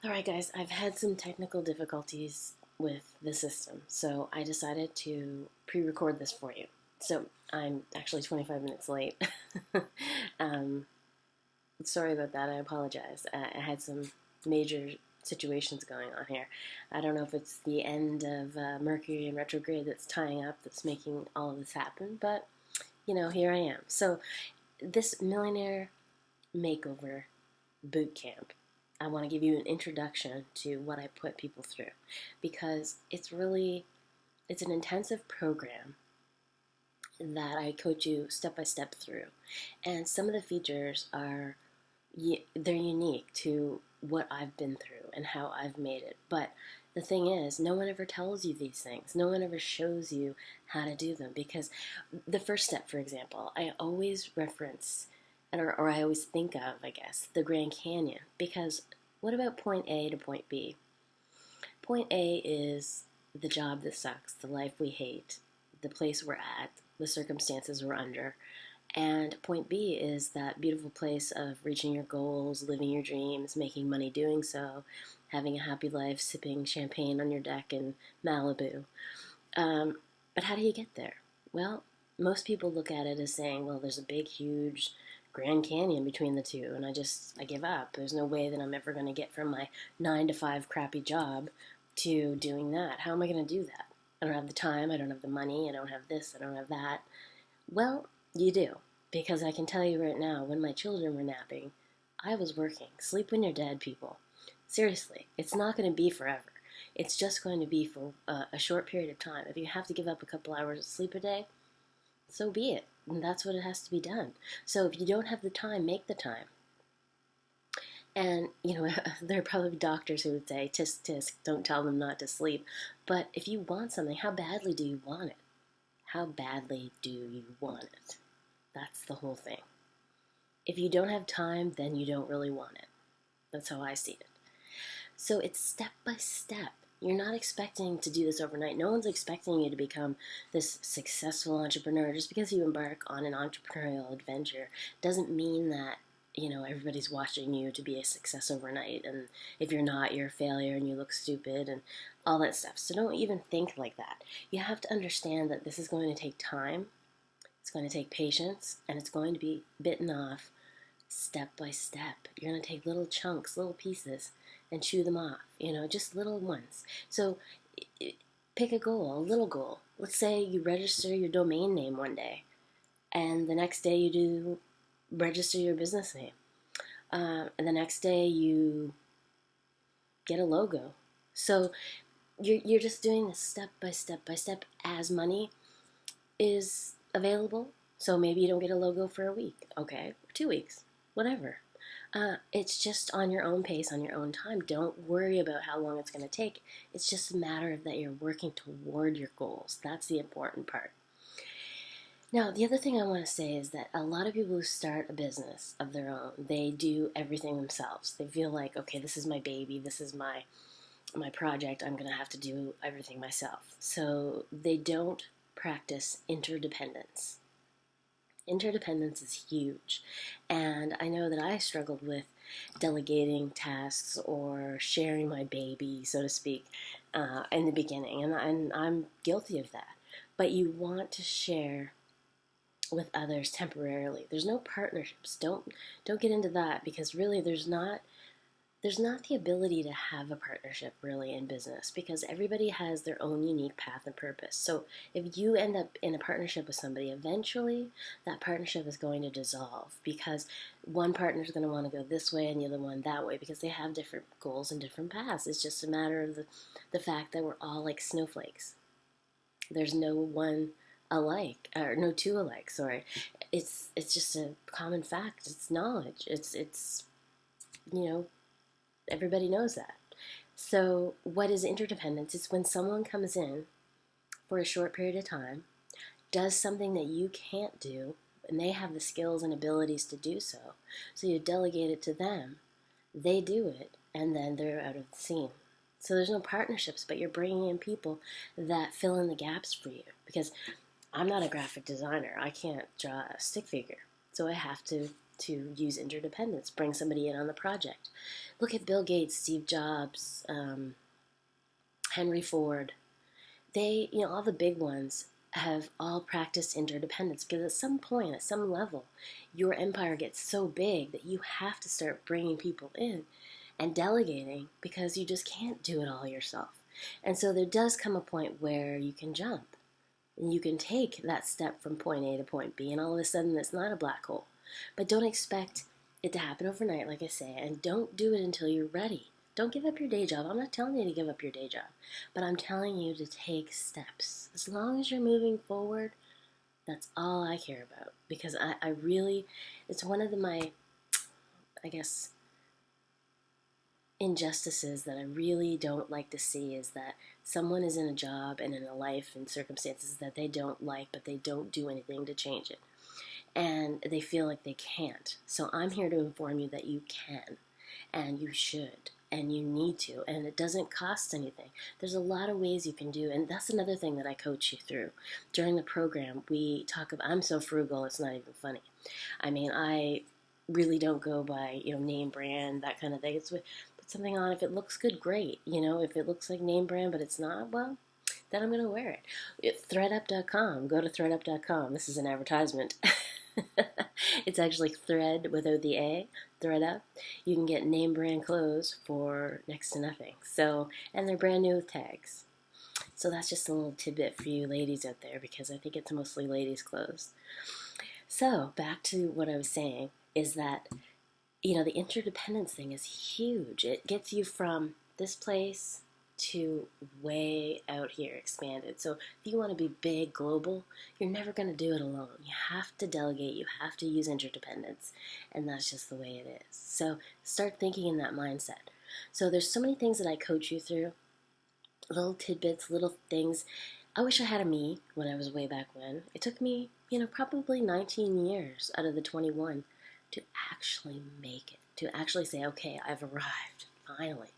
Alright guys, I've had some technical difficulties with the system, so I decided to pre-record this for you. So I'm actually 25 minutes late. um, Sorry about that, I apologize. I had some major situations going on here. I don't know if it's the end of Mercury in retrograde that's tying up, that's making all of this happen, but here I am. So this Millionaire Makeover boot camp, I want to give you an introduction to what I put people through, because it's an intensive program that I coach you step by step through, and some of the features they're unique to what I've been through and how I've made it. But the thing is, no one ever tells you these things. No one ever shows you how to do them, because the first step, for example, I always reference, or I always think of, I guess, the Grand Canyon, because what about point A to point B? Point A is the job that sucks, the life we hate, the place we're at, the circumstances we're under. And point B is that beautiful place of reaching your goals, living your dreams, making money doing so, having a happy life, sipping champagne on your deck in Malibu. But how do you get there? Well, most people look at it as saying, well, there's a big, huge Grand Canyon between the two, and I give up. There's no way that I'm ever going to get from my 9 to 5 crappy job to doing that. How am I going to do that? I don't have the time, I don't have the money, I don't have this, I don't have that. Well, you do, because I can tell you right now, when my children were napping, I was working. Sleep when you're dead, people. Seriously, it's not going to be forever. It's just going to be for a short period of time. If you have to give up a couple hours of sleep a day, so be it. And that's what it has to be done. So if you don't have the time, make the time. And, there are probably doctors who would say, tisk, tisk, don't tell them not to sleep. But if you want something, how badly do you want it? How badly do you want it? That's the whole thing. If you don't have time, then you don't really want it. That's how I see it. So it's step by step. You're not expecting to do this overnight. No one's expecting you to become this successful entrepreneur. Just because you embark on an entrepreneurial adventure doesn't mean that, everybody's watching you to be a success overnight. And if you're not, you're a failure and you look stupid and all that stuff. So don't even think like that. You have to understand that this is going to take time. It's going to take patience, and it's going to be bitten off step by step. You're going to take little chunks, little pieces, and chew them off, just little ones. So pick a goal, a little goal. Let's say you register your domain name one day, and the next day you register your business name. And the next day you get a logo. So you're just doing this step by step by step as money is available. So maybe you don't get a logo for a week, okay, or 2 weeks, whatever. It's just on your own pace, on your own time. Don't worry about how long it's going to take. It's just a matter of that you're working toward your goals. That's the important part. Now, the other thing I want to say is that a lot of people who start a business of their own, they do everything themselves. They feel like, okay, this is my baby, this is my project, I'm going to have to do everything myself. So they don't practice interdependence. Interdependence is huge, and I know that I struggled with delegating tasks or sharing my baby, so to speak, in the beginning, and I'm guilty of that. But you want to share with others temporarily. There's no partnerships. Don't get into that, because really there's not the ability to have a partnership really in business, because everybody has their own unique path and purpose. So if you end up in a partnership with somebody, eventually that partnership is going to dissolve, because one partner is going to want to go this way and the other one that way, because they have different goals and different paths. It's just a matter of the fact that we're all like snowflakes. There's no one alike, or no two alike, sorry. It's just a common fact. It's knowledge. It's everybody knows that. So what is interdependence? It's when someone comes in for a short period of time, does something that you can't do, and they have the skills and abilities to do so. So you delegate it to them, they do it, and then they're out of the scene. So there's no partnerships, but you're bringing in people that fill in the gaps for you. Because I'm not a graphic designer. I can't draw a stick figure. So I have to to use interdependence, bring somebody in on the project. Look at Bill Gates, Steve Jobs, Henry Ford. They, all the big ones have all practiced interdependence because at some point, at some level, your empire gets so big that you have to start bringing people in and delegating because you just can't do it all yourself. And so there does come a point where you can jump and you can take that step from point A to point B, and all of a sudden it's not a black hole. But don't expect it to happen overnight, like I say, and don't do it until you're ready. Don't give up your day job. I'm not telling you to give up your day job, but I'm telling you to take steps. As long as you're moving forward, that's all I care about, because I really, it's one of my, I guess, injustices that I really don't like to see is that someone is in a job and in a life and circumstances that they don't like, but they don't do anything to change it. And they feel like they can't. So I'm here to inform you that you can, and you should, and you need to, and it doesn't cost anything. There's a lot of ways you can do, and that's another thing that I coach you through. During the program, we talk about, I'm so frugal, it's not even funny. I mean, I really don't go by, name brand, that kind of thing. It's put something on. If it looks good, great. If it looks like name brand, but it's not, well, then I'm going to wear it. ThreadUp.com. Go to ThreadUp.com. This is an advertisement. It's actually thread without the A, ThreadUp. You can get name brand clothes for next to nothing. So, and they're brand new with tags. So that's just a little tidbit for you ladies out there, because I think it's mostly ladies' clothes. So back to what I was saying is that, the interdependence thing is huge. It gets you from this place to way out here, expanded. So if you want to be big, global, you're never going to do it alone. You have to delegate. You have to use interdependence. And that's just the way it is. So start thinking in that mindset. So there's so many things that I coach you through. Little tidbits, little things. I wish I had a me when I was way back when. It took me, probably 19 years out of the 21 to actually make it, to actually say, okay, I've arrived, finally.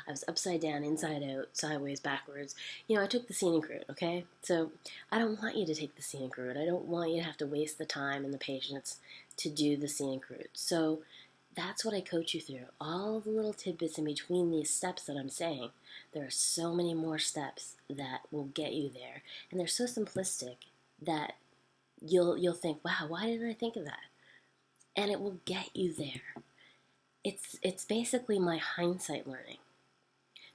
I was upside down, inside out, sideways, backwards. I took the scenic route, okay? So I don't want you to take the scenic route. I don't want you to have to waste the time and the patience to do the scenic route. So that's what I coach you through. All the little tidbits in between these steps that I'm saying. There are so many more steps that will get you there. And they're so simplistic that you'll think, wow, why didn't I think of that? And it will get you there. It's basically my hindsight learning.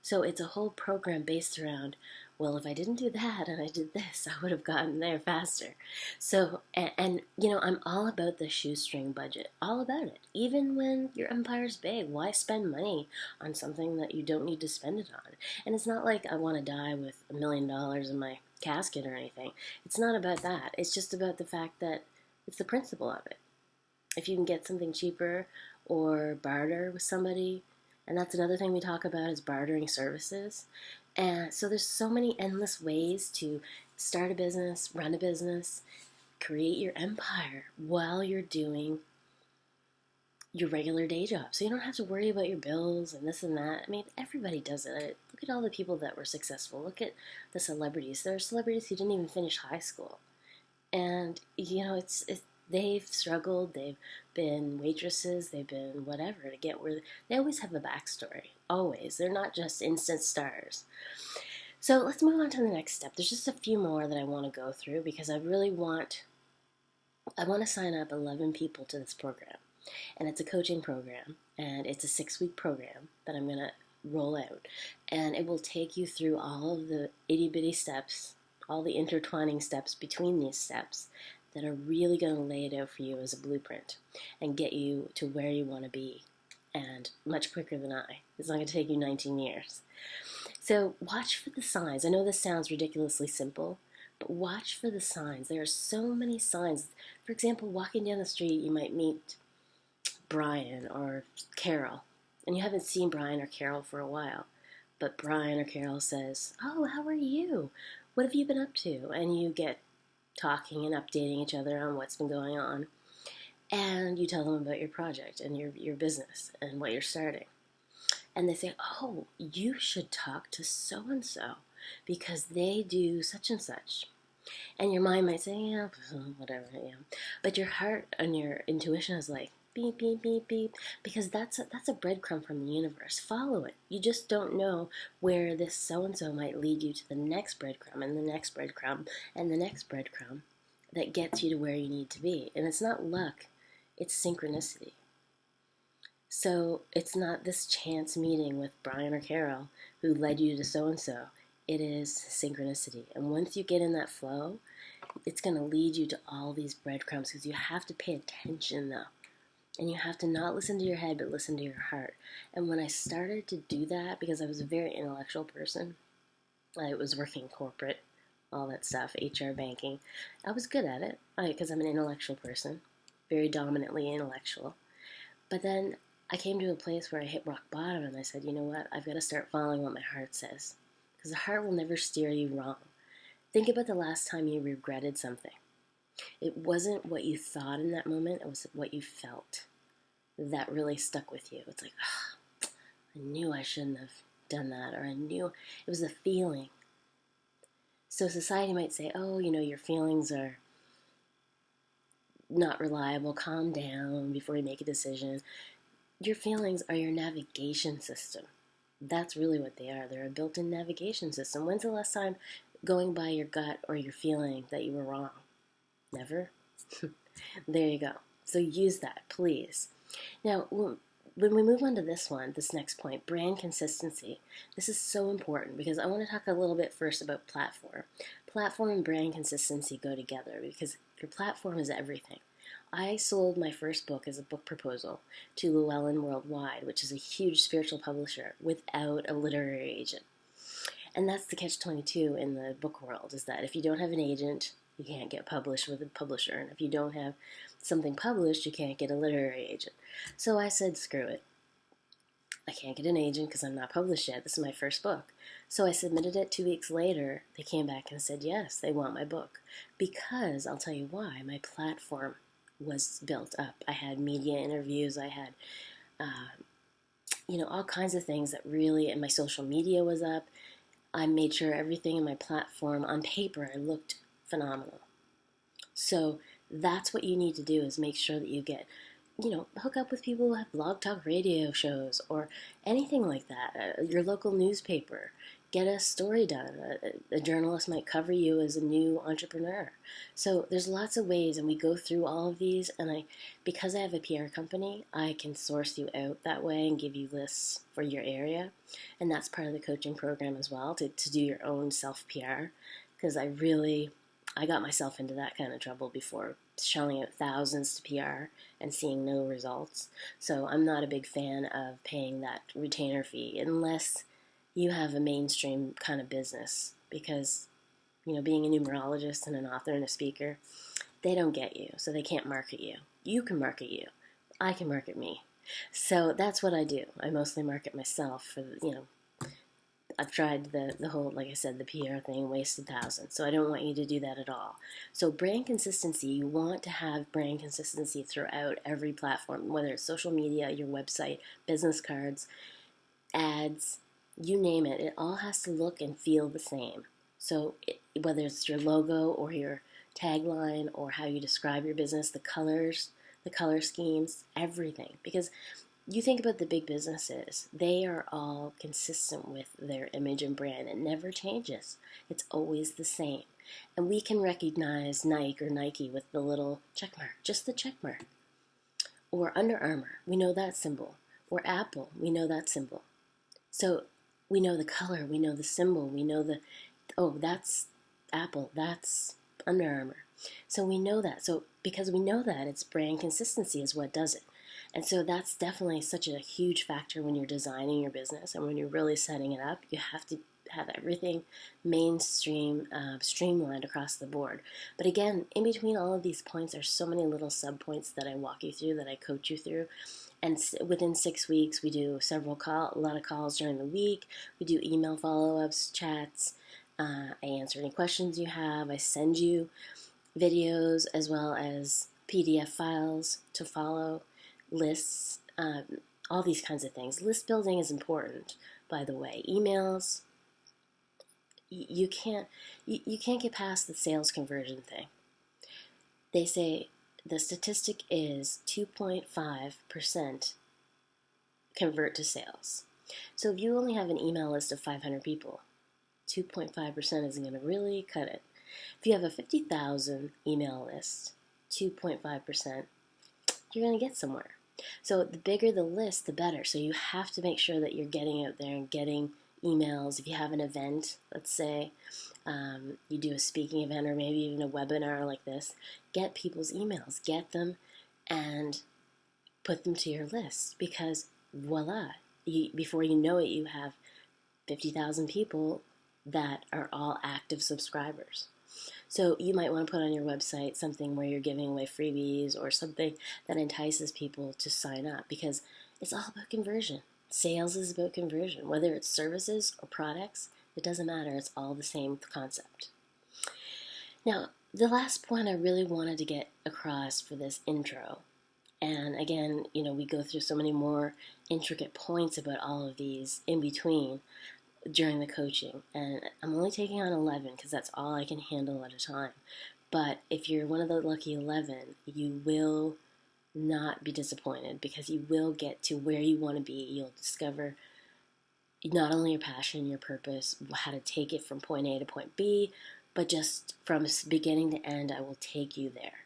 So it's a whole program based around, well, if I didn't do that and I did this, I would have gotten there faster. So, and I'm all about the shoestring budget, all about it. Even when your empire's big, why spend money on something that you don't need to spend it on? And it's not like I want to die with $1 million in my casket or anything. It's not about that. It's just about the fact that it's the principle of it. If you can get something cheaper or barter with somebody, and that's another thing we talk about is bartering services. And so there's so many endless ways to start a business, run a business, create your empire while you're doing your regular day job. So you don't have to worry about your bills and this and that. I mean, everybody does it. Look at all the people that were successful. Look at the celebrities. There are celebrities who didn't even finish high school. And, it's they've struggled, they've been waitresses, they've been whatever to get where they always have a backstory. Always. They're not just instant stars. So let's move on to the next step. There's just a few more that I want to go through because I want to sign up 11 people to this program. And it's a coaching program, and it's a 6-week program that I'm going to roll out. And it will take you through all of the itty-bitty steps, all the intertwining steps between these steps that are really going to lay it out for you as a blueprint and get you to where you want to be, and much quicker than I. It's not going to take you 19 years. So watch for the signs. I know this sounds ridiculously simple, but watch for the signs. There are so many signs. For example, walking down the street, you might meet Brian or Carol, and you haven't seen Brian or Carol for a while, but Brian or Carol says, "Oh, how are you? What have you been up to?" And you get talking and updating each other on what's been going on. And you tell them about your project and your business and what you're starting. And they say, "Oh, you should talk to so-and-so because they do such and such." And your mind might say, "Yeah, whatever, yeah." But your heart and your intuition is like, beep, beep, beep, beep, because that's a breadcrumb from the universe. Follow it. You just don't know where this so-and-so might lead you to the next breadcrumb and the next breadcrumb and the next breadcrumb that gets you to where you need to be. And it's not luck, it's synchronicity. So it's not this chance meeting with Brian or Carol who led you to so-and-so. It is synchronicity. And once you get in that flow, it's going to lead you to all these breadcrumbs, because you have to pay attention, though. And you have to not listen to your head, but listen to your heart. And when I started to do that, because I was a very intellectual person, I was working corporate, all that stuff, HR, banking. I was good at it, because I'm an intellectual person, very dominantly intellectual. But then I came to a place where I hit rock bottom, and I said, you know what, I've got to start following what my heart says, because the heart will never steer you wrong. Think about the last time you regretted something. It wasn't what you thought in that moment, it was what you felt that really stuck with you. It's like, oh, I knew I shouldn't have done that, or I knew it was the feeling. So society might say, oh, your feelings are not reliable, calm down before you make a decision. Your feelings are your navigation system. That's really what they are. They're a built-in navigation system. When's the last time going by your gut or your feeling that you were wrong? Never? There you go. So use that, please. Now, when we move on to this next point, brand consistency, this is so important, because I want to talk a little bit first about platform. Platform and brand consistency go together, because your platform is everything. I sold my first book as a book proposal to Llewellyn Worldwide, which is a huge spiritual publisher, without a literary agent. And that's the catch-22 in the book world, is that if you don't have an agent, you can't get published with a publisher. And if you don't have something published, you can't get a literary agent. So I said, screw it. I can't get an agent because I'm not published yet. This is my first book. So I submitted it 2 weeks later. They came back and said, yes, they want my book. Because, I'll tell you why, my platform was built up. I had media interviews. I had, all kinds of things that really, and my social media was up. I made sure everything in my platform on paper looked phenomenal. So that's what you need to do, is make sure that you get, hook up with people who have blog talk radio shows or anything like that, your local newspaper. Get a story done. A journalist might cover you as a new entrepreneur. So there's lots of ways, and we go through all of these, and because I have a PR company, I can source you out that way and give you lists for your area. And that's part of the coaching program as well, to do your own self-PR, because I got myself into that kind of trouble before, shelling out thousands to PR and seeing no results. So I'm not a big fan of paying that retainer fee unless you have a mainstream kind of business, because, being a numerologist and an author and a speaker, they don't get you, so they can't market you. You can market you. I can market me. So that's what I do. I mostly market myself for, I've tried the whole, like I said, the PR thing, wasted thousands. So I don't want you to do that at all. So brand consistency, you want to have brand consistency throughout every platform, whether it's social media, your website, business cards, ads, you name it. It all has to look and feel the same. So whether it's your logo or your tagline or how you describe your business, the colors, the color schemes, everything. Because you think about the big businesses, they are all consistent with their image and brand. It never changes. It's always the same. And we can recognize Nike with the little check mark, just the check mark. Or Under Armour, we know that symbol. Or Apple, we know that symbol. So we know the color, we know the symbol, we know that's Apple, that's Under Armour. So we know that. So because we know that, it's brand consistency is what does it. And so that's definitely such a huge factor when you're designing your business and when you're really setting it up. You have to have everything mainstream, streamlined across the board. But again, in between all of these points, there's so many little sub-points that I walk you through, that I coach you through. And within 6 weeks, we do a lot of calls during the week. We do email follow-ups, chats. I answer any questions you have. I send you videos as well as PDF files to follow, lists, all these kinds of things. List building is important, by the way. Emails, you can't get past the sales conversion thing. They say the statistic is 2.5% convert to sales. So if you only have an email list of 500 people, 2.5% isn't going to really cut it. If you have a 50,000 email list, 2.5%, you're going to get somewhere. So the bigger the list, the better. So you have to make sure that you're getting out there and getting emails. If you have an event, let's say you do a speaking event or maybe even a webinar like this, get people's emails, get them and put them to your list, because voila, before you know it, you have 50,000 people that are all active subscribers. So you might want to put on your website something where you're giving away freebies or something that entices people to sign up, because it's all about conversion. Sales is about conversion. Whether it's services or products, it doesn't matter. It's all the same concept. Now, the last point I really wanted to get across for this intro, and again, we go through so many more intricate points about all of these in between during the coaching, and I'm only taking on 11 because that's all I can handle at a time. But if you're one of the lucky 11, you will not be disappointed, because you will get to where you want to be. You'll discover not only your passion, your purpose, how to take it from point A to point B, but just from beginning to end, I will take you there.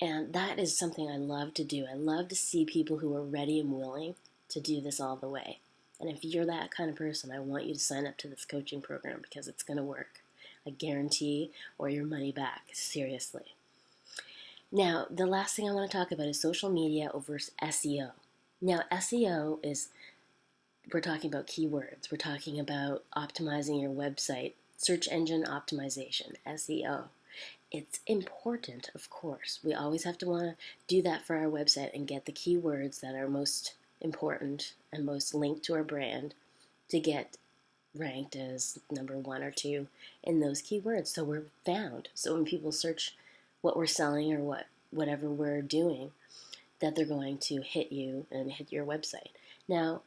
And that is something I love to do. I love to see people who are ready and willing to do this all the way. And if you're that kind of person, I want you to sign up to this coaching program, because it's going to work. I guarantee, or your money back, seriously. Now, the last thing I want to talk about is social media over SEO. Now, SEO is, we're talking about keywords. We're talking about optimizing your website, search engine optimization, SEO. It's important, of course. We always have to want to do that for our website and get the keywords that are most important and most linked to our brand to get ranked as number 1 or 2 in those keywords, so we're found. So when people search what we're selling or whatever we're doing, that they're going to hit you and hit your website. Now,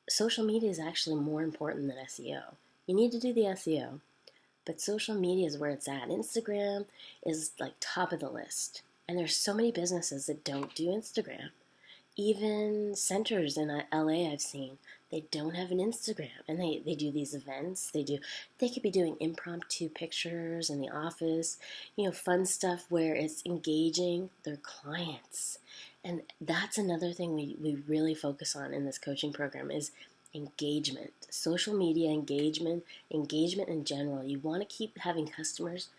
social media is actually more important than SEO. You need to do the SEO, but social media is where it's at. Instagram is like top of the list, and there's so many businesses that don't do Instagram. Even centers in LA I've seen, they don't have an Instagram, and they do these events. They could be doing impromptu pictures in the office, fun stuff where it's engaging their clients. And that's another thing we really focus on in this coaching program is engagement. Social media engagement in general. You want to keep having customers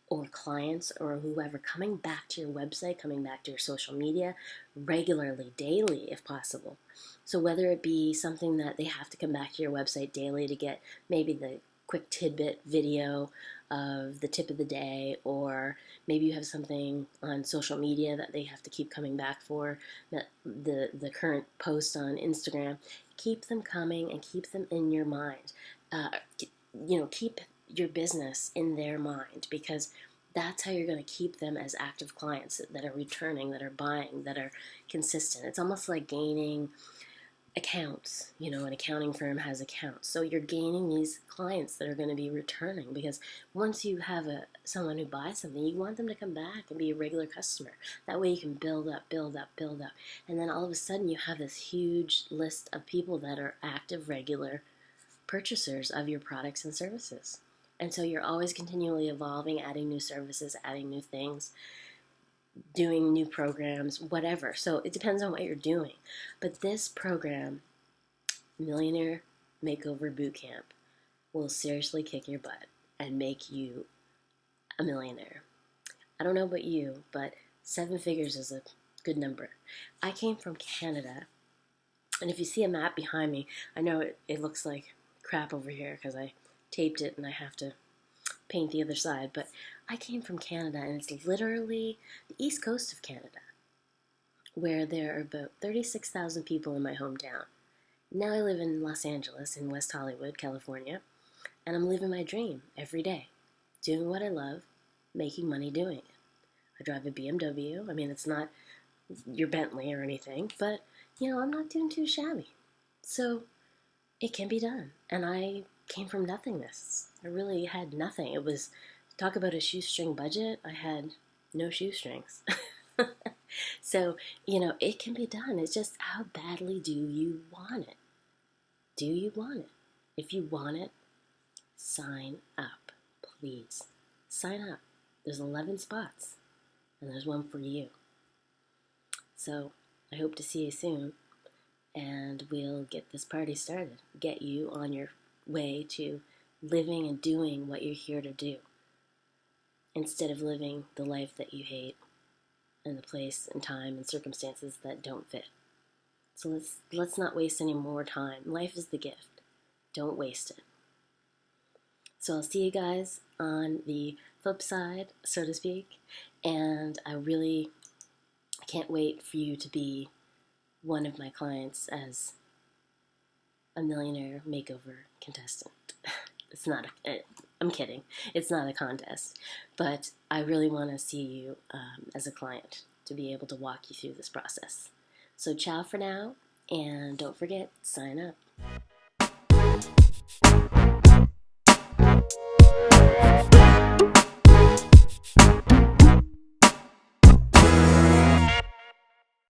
or clients or whoever coming back to your website, coming back to your social media regularly, daily if possible. So whether it be something that they have to come back to your website daily to get maybe the quick tidbit video of the tip of the day, or maybe you have something on social media that they have to keep coming back for, that the current post on Instagram, keep them coming and keep them in your mind. Keep your business in their mind, because that's how you're going to keep them as active clients that are returning, that are buying, that are consistent. It's almost like gaining accounts. An accounting firm has accounts. So you're gaining these clients that are going to be returning, because once you have someone who buys something, you want them to come back and be a regular customer. That way you can build up. And then all of a sudden you have this huge list of people that are active, regular purchasers of your products and services. And so you're always continually evolving, adding new services, adding new things, doing new programs, whatever. So it depends on what you're doing. But this program, Millionaire Makeover Bootcamp, will seriously kick your butt and make you a millionaire. I don't know about you, but 7 figures is a good number. I came from Canada, and if you see a map behind me, I know it looks like crap over here because I taped it and I have to paint the other side, but I came from Canada, and it's literally the east coast of Canada, where there are about 36,000 people in my hometown. Now I live in Los Angeles, in West Hollywood, California, and I'm living my dream every day, doing what I love, making money doing it. I drive a BMW. I mean, it's not your Bentley or anything, but, I'm not doing too shabby. So it can be done, and I came from nothingness. I really had nothing. It was, talk about a shoestring budget, I had no shoestrings. So, you know, it can be done. It's just how badly do you want it? Do you want it? If you want it, sign up, please. Sign up. There's 11 spots, and there's one for you. So, I hope to see you soon, and we'll get this party started. Get you on your way to living and doing what you're here to do, instead of living the life that you hate in the place and time and circumstances that don't fit. So let's not waste any more time. Life is the gift. Don't waste it. So I'll see you guys on the flip side, so to speak, and I can't wait for you to be one of my clients as a Millionaire Makeover contestant. It's not I'm kidding. It's not a contest, but I really want to see you as a client to be able to walk you through this process. So ciao for now, and don't forget, sign up.